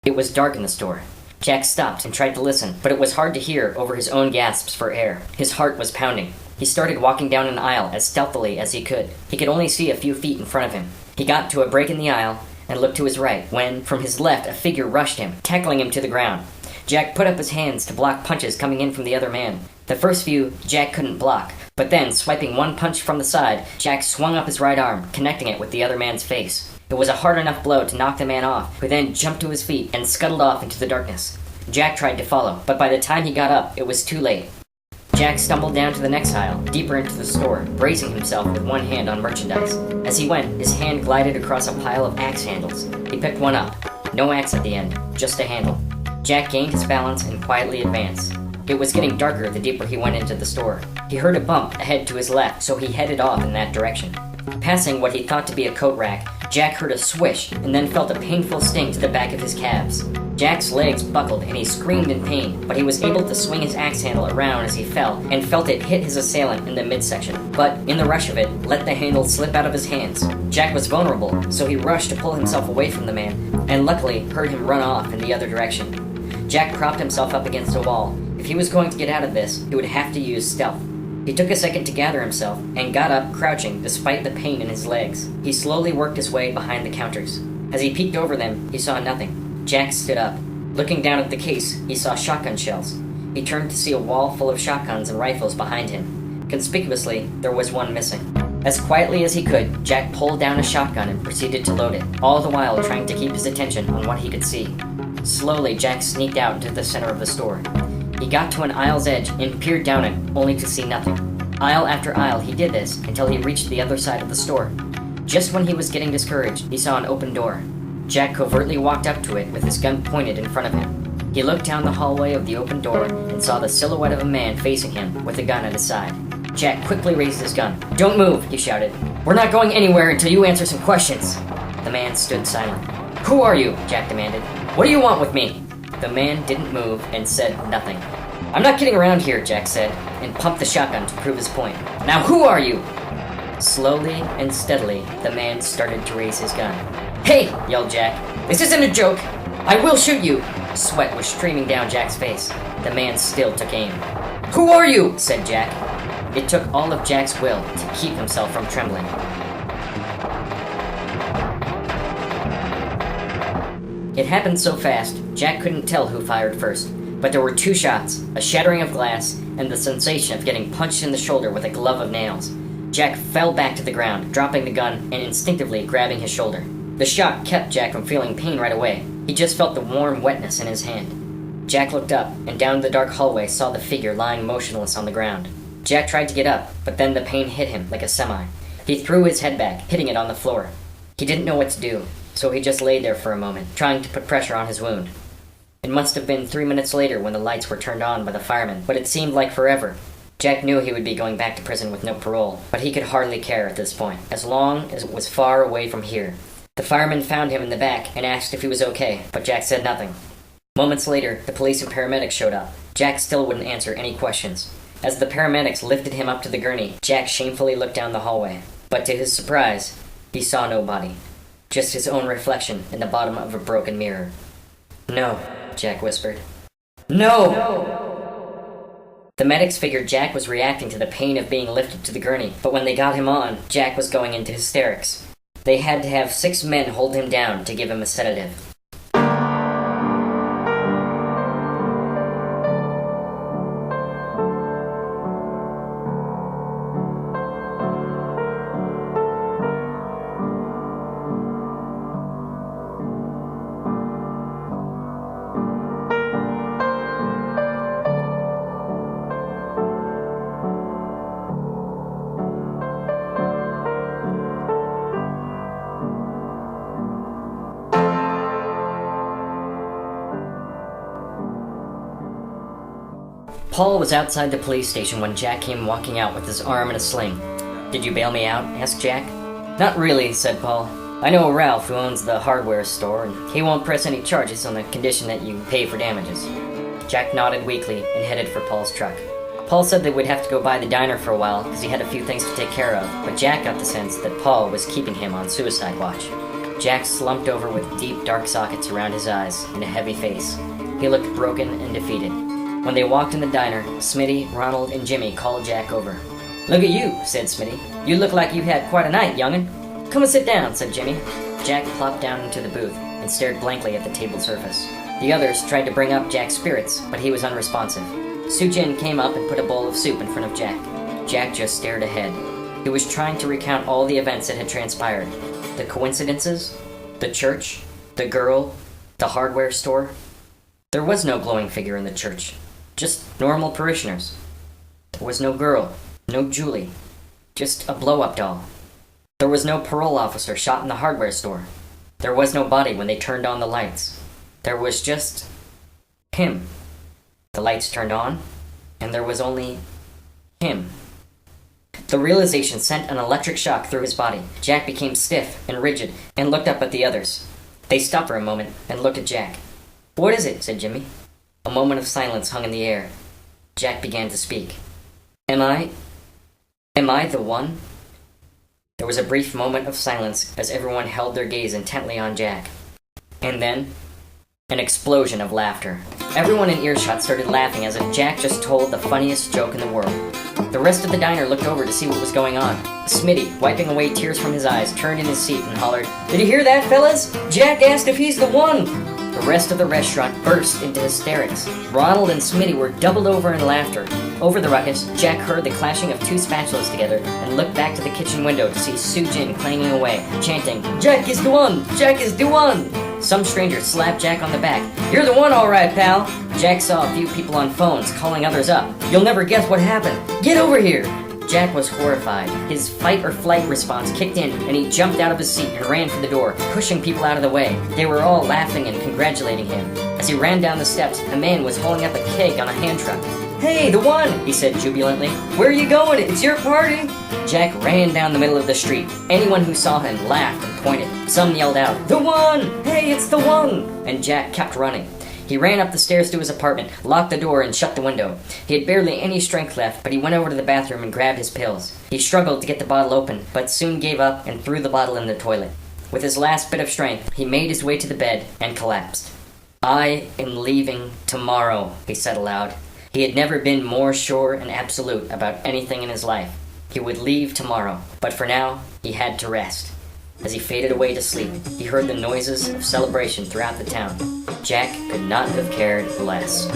It was dark in the store. Jack stopped and tried to listen, but it was hard to hear over his own gasps for air. His heart was pounding. He started walking down an aisle as stealthily as he could. He could only see a few feet in front of him. He got to a break in the aisle and looked to his right, when, from his left, a figure rushed him, tackling him to the ground. Jack put up his hands to block punches coming in from the other man. The first few, Jack couldn't block, but then, swiping one punch from the side, Jack swung up his right arm, connecting it with the other man's face. It was a hard enough blow to knock the man off, who then jumped to his feet and scuttled off into the darkness. Jack tried to follow, but by the time he got up, it was too late. Jack stumbled down to the next aisle, deeper into the store, bracing himself with one hand on merchandise. As he went, his hand glided across a pile of axe handles. He picked one up. No axe at the end, just a handle. Jack gained his balance and quietly advanced. It was getting darker the deeper he went into the store. He heard a bump ahead to his left, so he headed off in that direction. Passing what he thought to be a coat rack, Jack heard a swish and then felt a painful sting to the back of his calves. Jack's legs buckled and he screamed in pain, but he was able to swing his axe handle around as he fell and felt it hit his assailant in the midsection. But, in the rush of it, let the handle slip out of his hands. Jack was vulnerable, so he rushed to pull himself away from the man, and luckily heard him run off in the other direction. Jack propped himself up against a wall. If he was going to get out of this, he would have to use stealth. He took a second to gather himself, and got up, crouching, despite the pain in his legs. He slowly worked his way behind the counters. As he peeked over them, he saw nothing. Jack stood up. Looking down at the case, he saw shotgun shells. He turned to see a wall full of shotguns and rifles behind him. Conspicuously, there was one missing. As quietly as he could, Jack pulled down a shotgun and proceeded to load it, all the while trying to keep his attention on what he could see. Slowly, Jack sneaked out into the center of the store. He got to an aisle's edge and peered down it, only to see nothing. Aisle after aisle, he did this until he reached the other side of the store. Just when he was getting discouraged, he saw an open door. Jack covertly walked up to it with his gun pointed in front of him. He looked down the hallway of the open door and saw the silhouette of a man facing him with a gun at his side. Jack quickly raised his gun. "Don't move," he shouted. "We're not going anywhere until you answer some questions." The man stood silent. "Who are you?" Jack demanded. "What do you want with me?" The man didn't move and said nothing. "I'm not kidding around here," Jack said, and pumped the shotgun to prove his point. "Now who are you?" Slowly and steadily, the man started to raise his gun. "Hey!" yelled Jack. "This isn't a joke! I will shoot you!" Sweat was streaming down Jack's face. The man still took aim. "Who are you?" said Jack. It took all of Jack's will to keep himself from trembling. It happened so fast, Jack couldn't tell who fired first. But there were two shots, a shattering of glass, and the sensation of getting punched in the shoulder with a glove of nails. Jack fell back to the ground, dropping the gun and instinctively grabbing his shoulder. The shock kept Jack from feeling pain right away. He just felt the warm wetness in his hand. Jack looked up, and down the dark hallway saw the figure lying motionless on the ground. Jack tried to get up, but then the pain hit him like a semi. He threw his head back, hitting it on the floor. He didn't know what to do, so he just lay there for a moment, trying to put pressure on his wound. It must have been 3 minutes later when the lights were turned on by the firemen, but it seemed like forever. Jack knew he would be going back to prison with no parole, but he could hardly care at this point, as long as it was far away from here. The firemen found him in the back and asked if he was okay, but Jack said nothing. Moments later, the police and paramedics showed up. Jack still wouldn't answer any questions. As the paramedics lifted him up to the gurney, Jack shamefully looked down the hallway. But to his surprise, he saw nobody. Just his own reflection in the bottom of a broken mirror. "No," Jack whispered. "No!" The medics figured Jack was reacting to the pain of being lifted to the gurney, but when they got him on, Jack was going into hysterics. They had to have 6 men hold him down to give him a sedative. Paul was outside the police station when Jack came walking out with his arm in a sling. "Did you bail me out?" asked Jack. "Not really," said Paul. "I know Ralph, who owns the hardware store, and he won't press any charges on the condition that you pay for damages." Jack nodded weakly and headed for Paul's truck. Paul said they would have to go by the diner for a while because he had a few things to take care of, but Jack got the sense that Paul was keeping him on suicide watch. Jack slumped over with deep, dark sockets around his eyes and a heavy face. He looked broken and defeated. When they walked in the diner, Smitty, Ronald, and Jimmy called Jack over. "Look at you," said Smitty. "You look like you've had quite a night, young'un." "Come and sit down," said Jimmy. Jack plopped down into the booth and stared blankly at the table surface. The others tried to bring up Jack's spirits, but he was unresponsive. Su-Jin came up and put a bowl of soup in front of Jack. Jack just stared ahead. He was trying to recount all the events that had transpired. The coincidences, the church, the girl, the hardware store. There was no glowing figure in the church, just normal parishioners. There was no girl, no Julie, just a blow-up doll. There was no parole officer shot in the hardware store. There was no body when they turned on the lights. There was just him. The lights turned on, and there was only him. The realization sent an electric shock through his body. Jack became stiff and rigid and looked up at the others. They stopped for a moment and looked at Jack. "What is it?" said Jimmy. A moment of silence hung in the air. Jack began to speak. Am I the one?" There was a brief moment of silence as everyone held their gaze intently on Jack. And then, an explosion of laughter. Everyone in earshot started laughing as if Jack just told the funniest joke in the world. The rest of the diner looked over to see what was going on. Smitty, wiping away tears from his eyes, turned in his seat and hollered, "Did you hear that, fellas? Jack asked if he's the one!" The rest of the restaurant burst into hysterics. Ronald and Smitty were doubled over in laughter. Over the ruckus, Jack heard the clashing of two spatulas together and looked back to the kitchen window to see Su-Jin clanging away, chanting, "Jack is the one! Jack is the one!" Some stranger slapped Jack on the back. "You're the one, all right, pal!" Jack saw a few people on phones calling others up. "You'll never guess what happened! Get over here!" Jack was horrified. His fight-or-flight response kicked in, and he jumped out of his seat and ran for the door, pushing people out of the way. They were all laughing and congratulating him. As he ran down the steps, a man was holding up a keg on a hand truck. "Hey, the one!" he said jubilantly. "Where are you going? It's your party!" Jack ran down the middle of the street. Anyone who saw him laughed and pointed. Some yelled out, "The one! Hey, it's the one!" And Jack kept running. He ran up the stairs to his apartment, locked the door, and shut the window. He had barely any strength left, but he went over to the bathroom and grabbed his pills. He struggled to get the bottle open, but soon gave up and threw the bottle in the toilet. With his last bit of strength, he made his way to the bed and collapsed. "I am leaving tomorrow," he said aloud. He had never been more sure and absolute about anything in his life. He would leave tomorrow, but for now, he had to rest. As he faded away to sleep, he heard the noises of celebration throughout the town. Jack could not have cared less.